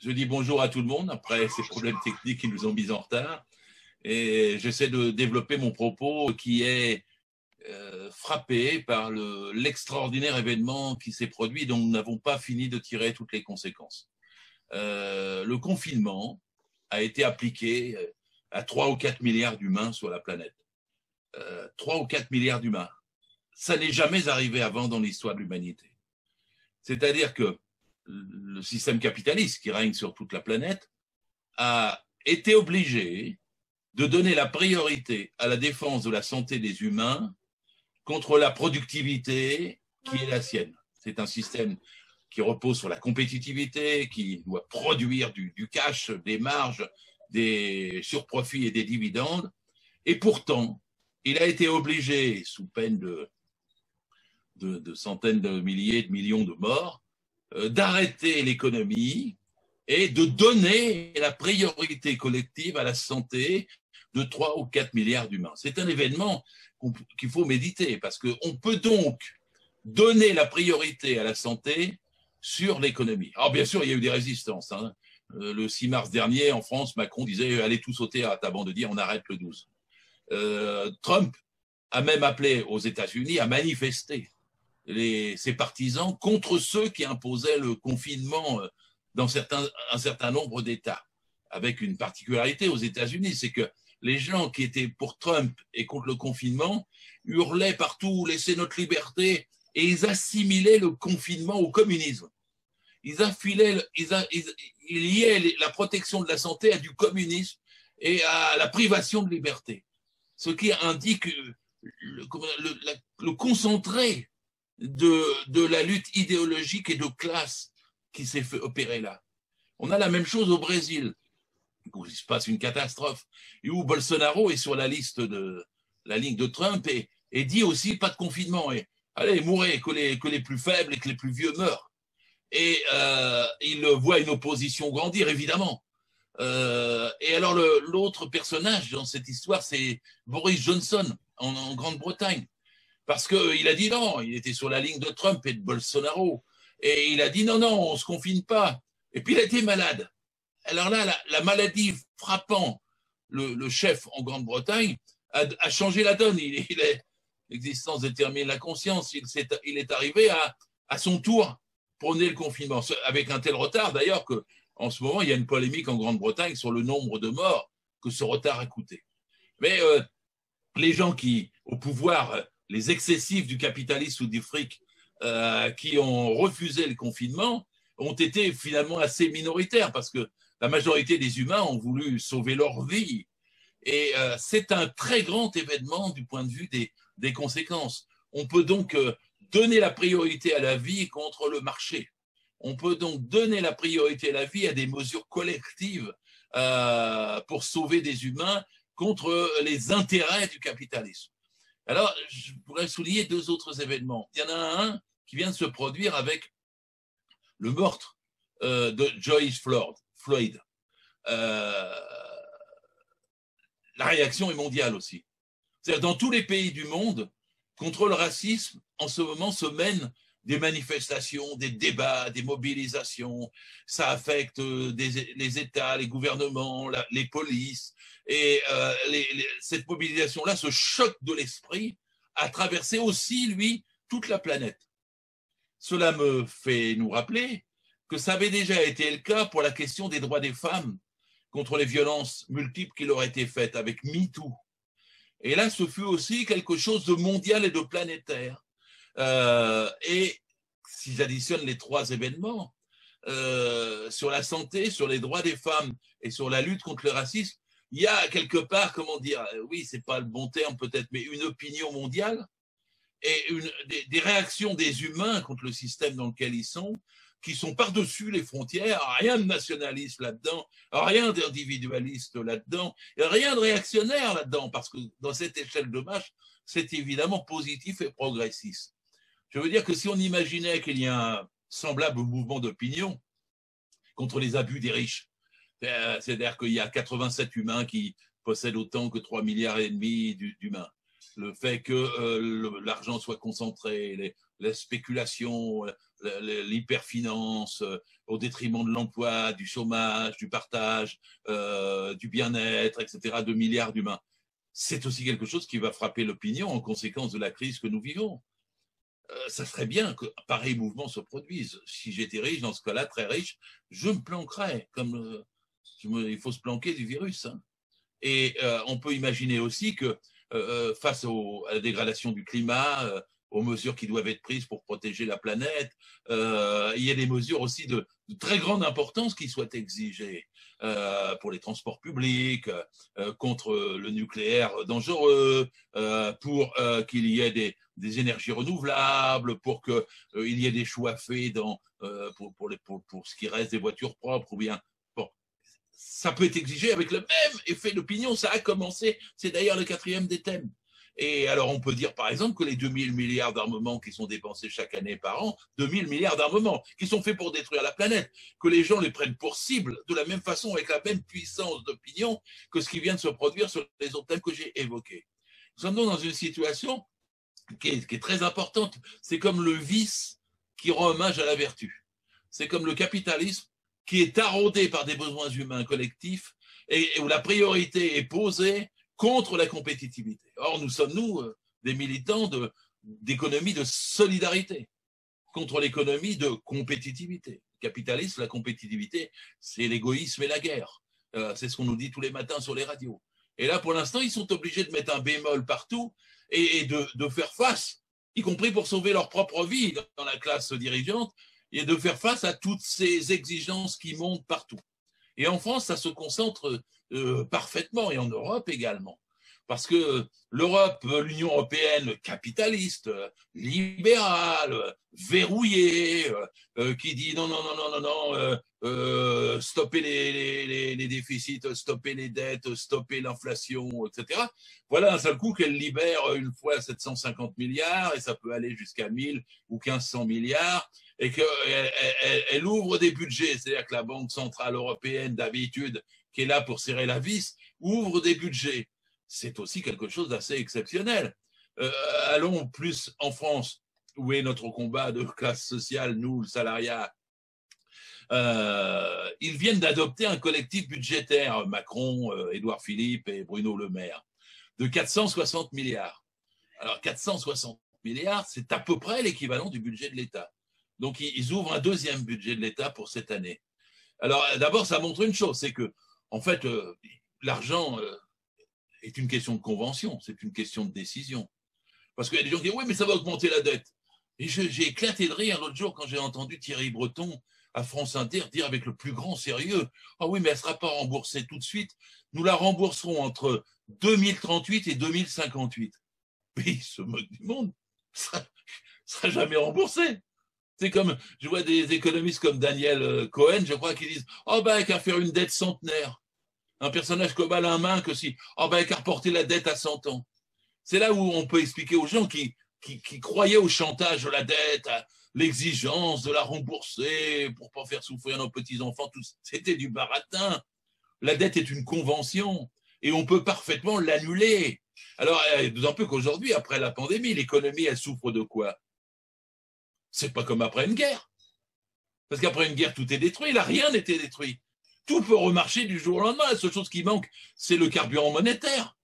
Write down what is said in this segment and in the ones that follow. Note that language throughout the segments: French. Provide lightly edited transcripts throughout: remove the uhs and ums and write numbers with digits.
Je dis bonjour à tout le monde après ces problèmes techniques qui nous ont mis en retard. Et j'essaie de développer mon propos qui est frappé par l'extraordinaire événement qui s'est produit dont nous n'avons pas fini de tirer toutes les conséquences. Le confinement a été appliqué à 3 ou 4 milliards d'humains sur la planète. 3 ou 4 milliards d'humains. Ça n'est jamais arrivé avant dans l'histoire de l'humanité. C'est-à-dire que le système capitaliste qui règne sur toute la planète a été obligé de donner la priorité à la défense de la santé des humains contre la productivité qui est la sienne. C'est un système qui repose sur la compétitivité, qui doit produire du cash, des marges, des surprofits et des dividendes. Et pourtant, il a été obligé, sous peine de centaines de milliers, de millions de morts, d'arrêter l'économie et de donner la priorité collective à la santé de 3 ou 4 milliards d'humains. C'est un événement qu'il faut méditer parce qu'on peut donc donner la priorité à la santé sur l'économie. Alors bien sûr, il y a eu des résistances. Le 6 mars dernier, en France, Macron disait « allez tous au théâtre » avant de dire « on arrête le 12 ». Trump a même appelé aux États-Unis à manifester ses partisans contre ceux qui imposaient le confinement dans un certain nombre d'États, avec une particularité aux États-Unis, c'est que les gens qui étaient pour Trump et contre le confinement hurlaient partout « laissez notre liberté » et ils assimilaient le confinement au communisme. Ils liaient la protection de la santé à du communisme et à la privation de liberté, ce qui indique le concentré de la lutte idéologique et de classe qui s'est fait opérer là. On a la même chose au Brésil, où il se passe une catastrophe, et où Bolsonaro est sur la liste de la ligne de Trump et dit aussi pas de confinement. Et allez, mourrez, que les plus faibles et que les plus vieux meurent. Et il voit une opposition grandir, évidemment. Et alors l'autre personnage dans cette histoire, c'est Boris Johnson en Grande-Bretagne. Parce qu'il a dit non, il était sur la ligne de Trump et de Bolsonaro. Et il a dit non, on ne se confine pas. Et puis il a été malade. Alors là, la maladie frappant le chef en Grande-Bretagne a changé la donne. L'existence détermine la conscience. Il est arrivé à son tour prôner le confinement, avec un tel retard d'ailleurs qu'en ce moment, il y a une polémique en Grande-Bretagne sur le nombre de morts que ce retard a coûté. Mais les gens qui, au pouvoir, les excessifs du capitalisme ou du fric, qui ont refusé le confinement, ont été finalement assez minoritaires parce que la majorité des humains ont voulu sauver leur vie. Et c'est un très grand événement du point de vue des conséquences. On peut donc donner la priorité à la vie contre le marché. On peut donc donner la priorité à la vie à des mesures collectives pour sauver des humains contre les intérêts du capitalisme. Alors, je pourrais souligner deux autres événements. Il y en a un qui vient de se produire avec le meurtre de George Floyd. La réaction est mondiale aussi. C'est-à-dire, dans tous les pays du monde, contre le racisme, en ce moment, se mènent des manifestations, des débats, des mobilisations. Ça affecte les États, les gouvernements, les polices. Et cette mobilisation-là, ce choc de l'esprit, a traversé aussi, lui, toute la planète. Cela me fait nous rappeler que ça avait déjà été le cas pour la question des droits des femmes contre les violences multiples qui leur étaient faites avec MeToo. Et là, ce fut aussi quelque chose de mondial et de planétaire. Et si j'additionne les trois événements, sur la santé, sur les droits des femmes et sur la lutte contre le racisme, il y a quelque part, comment dire, oui, c'est pas le bon terme peut-être, mais une opinion mondiale et des réactions des humains contre le système dans lequel ils sont, qui sont par-dessus les frontières, rien de nationaliste là-dedans, rien d'individualiste là-dedans, rien de réactionnaire là-dedans, parce que dans cette échelle de marche, c'est évidemment positif et progressiste. Je veux dire que si on imaginait qu'il y a un semblable mouvement d'opinion contre les abus des riches, c'est-à-dire qu'il y a 87 humains qui possèdent autant que 3,5 milliards d'humains, le fait que l'argent soit concentré, la spéculation, l'hyperfinance, au détriment de l'emploi, du chômage, du partage, du bien-être, etc., de milliards d'humains. C'est aussi quelque chose qui va frapper l'opinion en conséquence de la crise que nous vivons. Ça serait bien que pareil mouvement se produise. Si j'étais riche, dans ce cas-là, très riche, je me planquerais, comme il faut se planquer du virus. Hein. Et on peut imaginer aussi que face à la dégradation du climat, aux mesures qui doivent être prises pour protéger la planète, il y a des mesures aussi de très grande importance qui soient exigées pour les transports publics, contre le nucléaire dangereux, pour qu'il y ait des énergies renouvelables, pour qu'il y ait des choix faits pour ce qui reste des voitures propres, ou bien ça peut être exigé avec le même effet d'opinion. Ça a commencé, c'est d'ailleurs le 4e des thèmes. Et alors, on peut dire, par exemple, que les 2000 milliards d'armements qui sont dépensés chaque année par an, 2000 milliards d'armements qui sont faits pour détruire la planète, que les gens les prennent pour cible de la même façon, avec la même puissance d'opinion que ce qui vient de se produire sur les autres thèmes que j'ai évoqués. Nous sommes donc dans une situation qui est très importante. C'est comme le vice qui rend hommage à la vertu. C'est comme le capitalisme qui est taraudé par des besoins humains collectifs et où la priorité est posée contre la compétitivité. Or, nous sommes, des militants d'économie de solidarité contre l'économie de compétitivité. Le capitalisme, la compétitivité, c'est l'égoïsme et la guerre. C'est ce qu'on nous dit tous les matins sur les radios. Et là, pour l'instant, ils sont obligés de mettre un bémol partout et de faire face, y compris pour sauver leur propre vie dans la classe dirigeante, et de faire face à toutes ces exigences qui montent partout. Et en France, ça se concentre parfaitement, et en Europe également. Parce que l'Europe, l'Union européenne capitaliste, libérale, verrouillée, qui dit non, stopper les déficits, stopper les dettes, stopper l'inflation, etc. Voilà un seul coup qu'elle libère une fois 750 milliards, et ça peut aller jusqu'à 1000 ou 1500 milliards, et qu'elle ouvre des budgets, c'est-à-dire que la Banque centrale européenne, d'habitude, qui est là pour serrer la vis, ouvre des budgets. C'est aussi quelque chose d'assez exceptionnel. Allons plus en France, où est notre combat de classe sociale, nous, le salariat. Ils viennent d'adopter un collectif budgétaire, Macron, Édouard Philippe et Bruno Le Maire, de 460 milliards. Alors, 460 milliards, c'est à peu près l'équivalent du budget de l'État. Donc, ils ouvrent un deuxième budget de l'État pour cette année. Alors, d'abord, ça montre une chose, c'est que, en fait, l'argent est une question de convention, c'est une question de décision. Parce qu'il y a des gens qui disent, oui, mais ça va augmenter la dette. Et j'ai éclaté de rire l'autre jour quand j'ai entendu Thierry Breton à France Inter dire avec le plus grand sérieux, ah oui, mais elle ne sera pas remboursée tout de suite, nous la rembourserons entre 2038 et 2058. Mais il se moque du monde, ça ne sera jamais remboursé. C'est comme, je vois des économistes comme Daniel Cohen, je crois, qui disent, oh ben, qu'à faire une dette centenaire. Un personnage comme Alain Minc aussi, oh ben, qu'à reporter la dette à 100 ans. C'est là où on peut expliquer aux gens qui croyaient au chantage de la dette, à l'exigence de la rembourser pour ne pas faire souffrir nos petits-enfants, c'était du baratin. La dette est une convention et on peut parfaitement l'annuler. Alors, d'autant plus qu'aujourd'hui, après la pandémie, l'économie, elle souffre de quoi? C'est pas comme après une guerre. Parce qu'après une guerre, tout est détruit. Là, rien n'était détruit. Tout peut remarcher du jour au lendemain. La seule chose qui manque, c'est le carburant monétaire.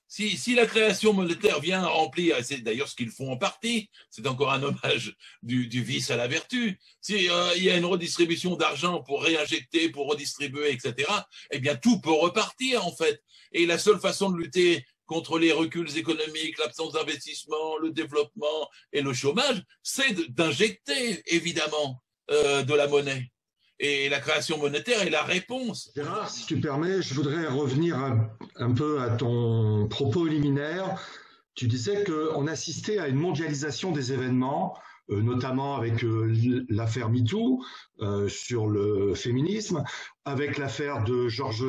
Si la création monétaire vient remplir, et c'est d'ailleurs ce qu'ils font en partie, c'est encore un hommage du vice à la vertu, s'il y a une redistribution d'argent pour réinjecter, pour redistribuer, etc., eh bien tout peut repartir en fait. Et la seule façon de lutter contre les reculs économiques, l'absence d'investissement, le développement et le chômage, c'est d'injecter évidemment de la monnaie. Et la création monétaire est la réponse. Gérard, si tu permets, je voudrais revenir un peu à ton propos liminaire. Tu disais qu'on assistait à une mondialisation des événements, notamment avec l'affaire MeToo sur le féminisme, avec l'affaire de George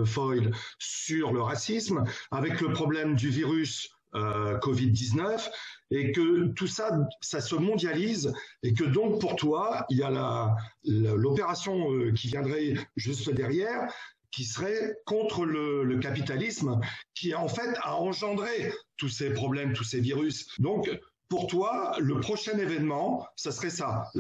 Floyd sur le racisme, avec le problème du virus Covid-19, et que tout ça, ça se mondialise, et que donc pour toi, il y a l'opération qui viendrait juste derrière, qui serait contre le capitalisme, qui en fait a engendré tous ces problèmes, tous ces virus. Donc, pour toi, le prochain événement, ça serait ça,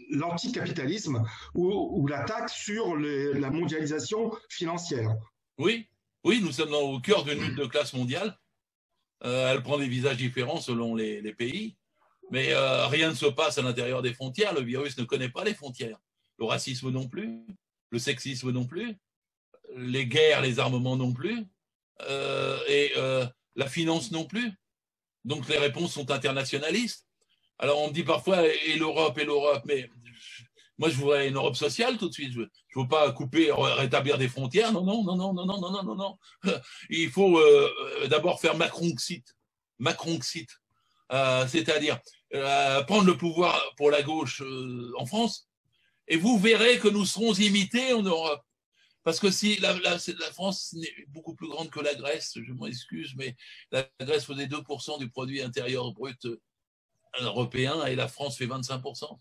l'anticapitalisme ou l'attaque sur la mondialisation financière. Oui, oui, nous sommes au cœur d'une lutte de classe mondiale. Elle prend des visages différents selon les pays, mais rien ne se passe à l'intérieur des frontières. Le virus ne connaît pas les frontières. Le racisme non plus, le sexisme non plus, les guerres, les armements non plus, et la finance non plus. Donc les réponses sont internationalistes. Alors on me dit parfois et l'Europe, mais moi je voudrais une Europe sociale tout de suite. Je ne veux pas couper, rétablir des frontières. Non, non, non, non, non, non, non, non, non. Il faut d'abord faire Macronxit. Macronxit. C'est-à-dire prendre le pouvoir pour la gauche en France, et vous verrez que nous serons imités en Europe. Parce que si la France est beaucoup plus grande que la Grèce, je m'en excuse, mais la Grèce faisait 2% du produit intérieur brut européen et la France fait 25%.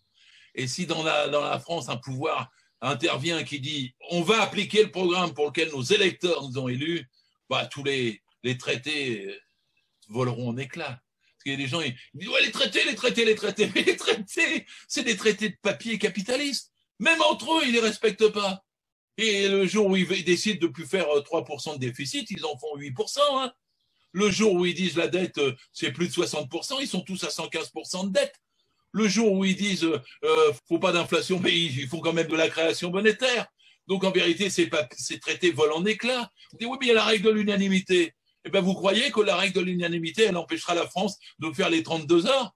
Et si dans la France, un pouvoir intervient qui dit on va appliquer le programme pour lequel nos électeurs nous ont élus, bah, tous les traités voleront en éclats. Parce qu'il y a des gens qui disent ouais, les traités. Mais les traités, c'est des traités de papier capitalistes. Même entre eux, ils ne les respectent pas. Et le jour où ils décident de ne plus faire 3% de déficit, ils en font 8%. Hein. Le jour où ils disent la dette, c'est plus de 60%, ils sont tous à 115% de dette. Le jour où ils disent faut pas d'inflation, mais ils font quand même de la création monétaire. Donc en vérité, ces traités volent en éclats. On dit oui, mais il y a la règle de l'unanimité. Eh bien, vous croyez que la règle de l'unanimité, elle empêchera la France de faire les 32 heures?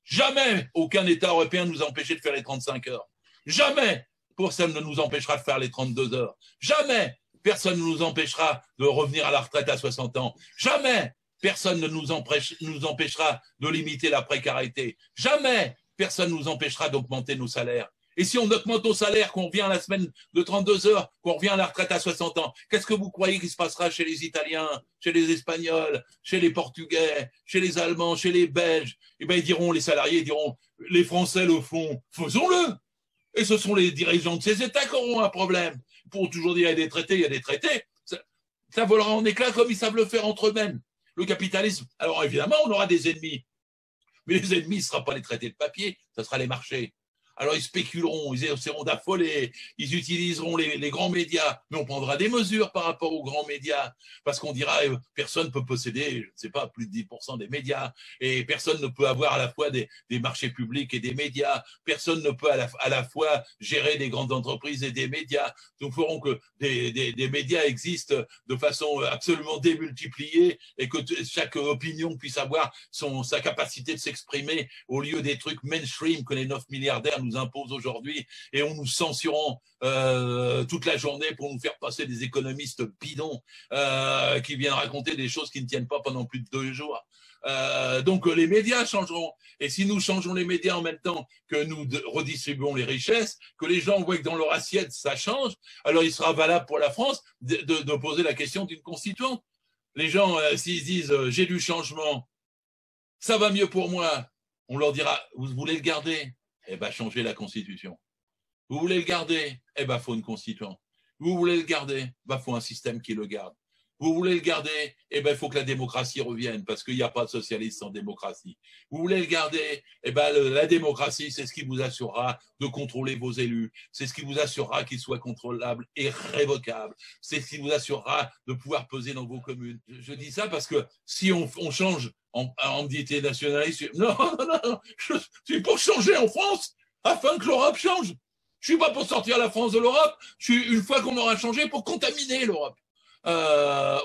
Jamais aucun État européen ne nous a empêché de faire les 35 heures. Jamais personne ne nous empêchera de faire les 32 heures. Jamais personne ne nous empêchera de revenir à la retraite à 60 ans. Jamais personne ne nous empêchera de limiter la précarité. Jamais personne ne nous empêchera d'augmenter nos salaires. Et si on augmente nos salaires, qu'on revient à la semaine de 32 heures, qu'on revient à la retraite à 60 ans, qu'est-ce que vous croyez qu'il se passera chez les Italiens, chez les Espagnols, chez les Portugais, chez les Allemands, chez les Belges? Eh bien, les salariés diront, les Français le font, faisons-le. Et ce sont les dirigeants de ces États qui auront un problème. Pour toujours dire il y a des traités, ça volera en éclats comme ils savent le faire entre eux-mêmes. Le capitalisme, alors évidemment, on aura des ennemis. Mais les ennemis, ce ne sera pas les traités de papier, ce sera les marchés. Alors ils spéculeront, ils essaieront d'affoler, ils utiliseront les grands médias, mais on prendra des mesures par rapport aux grands médias, parce qu'on dira personne ne peut posséder, je ne sais pas, plus de 10% des médias, et personne ne peut avoir à la fois des marchés publics et des médias, personne ne peut à la fois gérer des grandes entreprises et des médias. Nous ferons que des médias existent de façon absolument démultipliée et que chaque opinion puisse avoir sa capacité de s'exprimer au lieu des trucs mainstream que les 9 milliardaires nous imposent aujourd'hui, et on nous censurons toute la journée pour nous faire passer des économistes bidons qui viennent raconter des choses qui ne tiennent pas pendant plus de 2 jours. Donc les médias changeront, et si nous changeons les médias en même temps que nous redistribuons les richesses, que les gens voient que dans leur assiette ça change, alors il sera valable pour la France de poser la question d'une constituante. Les gens, s'ils disent j'ai du changement, ça va mieux pour moi, on leur dira vous voulez le garder? Eh bien, changez la Constitution. Vous voulez le garder? Eh bien, il faut une constituante. Vous voulez le garder? Il faut un système qui le garde. Vous voulez le garder? Eh bien, il faut que la démocratie revienne, parce qu'il n'y a pas de socialisme sans démocratie. Vous voulez le garder? Eh bien, la démocratie, c'est ce qui vous assurera de contrôler vos élus. C'est ce qui vous assurera qu'ils soient contrôlables et révocables. C'est ce qui vous assurera de pouvoir peser dans vos communes. Je dis ça parce que si on change en diété nationaliste, non, je suis pour changer en France afin que l'Europe change. Je ne suis pas pour sortir la France de l'Europe. Je suis, une fois qu'on aura changé, pour contaminer l'Europe.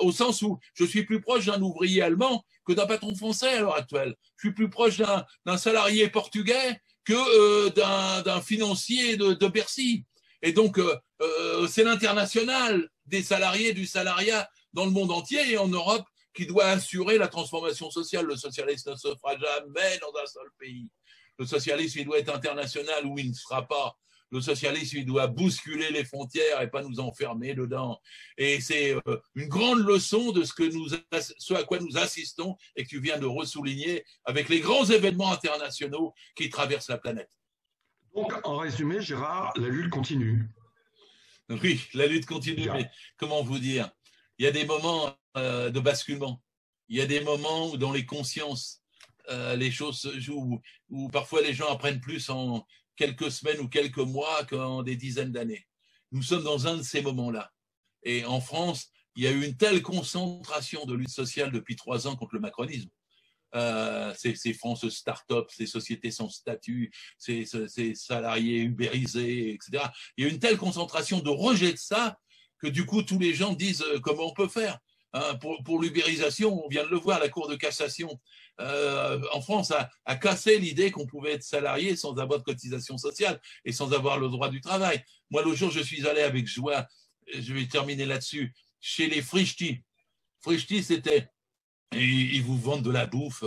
Au sens où je suis plus proche d'un ouvrier allemand que d'un patron français à l'heure actuelle. Je suis plus proche d'un salarié portugais que d'un financier de Bercy. Et donc, c'est l'international des salariés, du salariat dans le monde entier et en Europe qui doit assurer la transformation sociale. Le socialisme ne se fera jamais dans un seul pays. Le socialisme, il doit être international ou il ne sera pas. Le socialisme, il doit bousculer les frontières et pas nous enfermer dedans. Et c'est une grande leçon de ce à quoi nous assistons et que tu viens de ressouligner avec les grands événements internationaux qui traversent la planète. Donc, en résumé, Gérard, la lutte continue. Oui, la lutte continue, mais comment vous dire? Il y a des moments de basculement. Il y a des moments où dans les consciences, les choses se jouent, où parfois les gens apprennent plus en quelques semaines ou quelques mois qu'en des dizaines d'années. Nous sommes dans un de ces moments-là. Et en France, il y a eu une telle concentration de lutte sociale depuis 3 ans contre le macronisme. Ces France start-up, ces sociétés sans statut, ces salariés ubérisés, etc. Il y a une telle concentration de rejet de ça que du coup, tous les gens disent comment on peut faire. Pour l'ubérisation, on vient de le voir, la Cour de cassation en France a cassé l'idée qu'on pouvait être salarié sans avoir de cotisation sociale et sans avoir le droit du travail. Moi, l'autre jour, je suis allé avec joie, je vais terminer là-dessus, chez les Frichti. Frichti, c'était, ils vous vendent de la bouffe,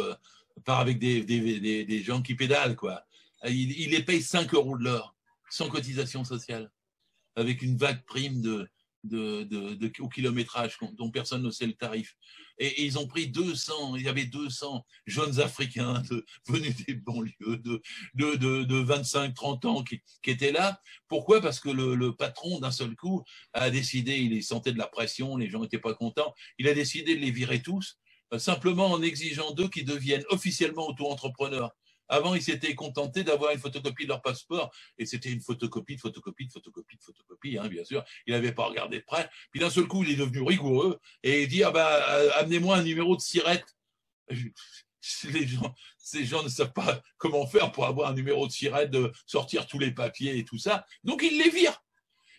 par avec des gens qui pédalent, quoi. Ils les payent 5 € de l'heure, sans cotisation sociale, avec une vague prime au kilométrage dont personne ne sait le tarif. Et ils ont pris 200, il y avait 200 jeunes Africains venus des banlieues de 25-30 ans qui étaient là. Pourquoi? Parce que le patron, d'un seul coup, a décidé, il sentait de la pression, les gens n'étaient pas contents, il a décidé de les virer tous, simplement en exigeant d'eux qu'ils deviennent officiellement auto-entrepreneurs. Avant, ils s'étaient contentés d'avoir une photocopie de leur passeport, et c'était une photocopie, hein, bien sûr. Il n'avait pas regardé de près. Puis d'un seul coup, il est devenu rigoureux, et il dit, amenez-moi un numéro de SIRET. Ces gens ne savent pas comment faire pour avoir un numéro de SIRET, de sortir tous les papiers et tout ça. Donc, ils les virent.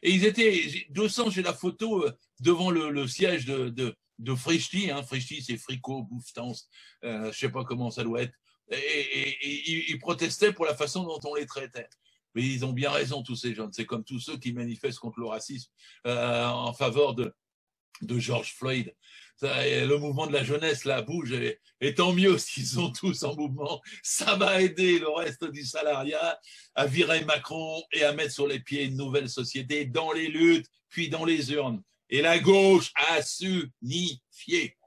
Et ils étaient 200, j'ai la photo devant le siège de Frichti. Hein. Frichti, c'est Fricot, Bouffetance, je ne sais pas comment ça doit être. Et ils protestaient pour la façon dont on les traitait. Mais ils ont bien raison, tous ces jeunes. C'est comme tous ceux qui manifestent contre le racisme en faveur de George Floyd. Le mouvement de la jeunesse là bouge, et tant mieux s'ils sont tous en mouvement. Ça va aider le reste du salariat à virer Macron et à mettre sur les pieds une nouvelle société dans les luttes, puis dans les urnes. Et la gauche a su unifier.